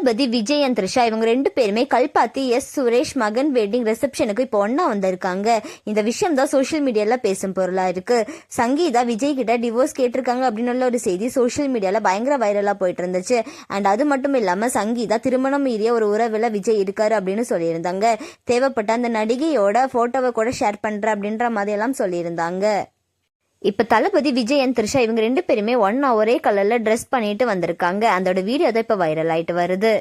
தளபதி Vijay and Trisha இவங்க 2 பேருமே கல்பாத்தி சுரேஷ் மகன் வெட்டிங் ரிசப்ஷனுக்கு இப்போ ஒன்னா வந்திருக்காங்க. இந்த விஷயம் தான் சோஷியல் மீடியால பேசும் பொருளா இருக்கு. சங்கீதா விஜய் கிட்ட டிவோர்ஸ் கேட்டிருக்காங்க அப்படின்னு ஒரு செய்தி சோஷியல் மீடியால பயங்கர வைரலா போயிட்டு இருந்துச்சு. அண்ட் அது மட்டும் இல்லாம சங்கீதா திருமணம் மீறிய ஒரு உறவுல விஜய் இருக்காரு அப்படின்னு சொல்லியிருந்தாங்க. தேவைப்பட்ட அந்த நடிகையோட போட்டோவை கூட ஷேர் பண்ற அப்படின்ற மாதிரி எல்லாம் சொல்லியிருந்தாங்க. இப்ப தளபதி விஜய் அண்ட் த்ரிஷா இவங்க 2 பேருமே ஒரே கலர்ல ட்ரெஸ் பண்ணிட்டு வந்திருக்காங்க. அதோட வீடியோ தான் இப்ப வைரல் ஆயிட்டு வருது.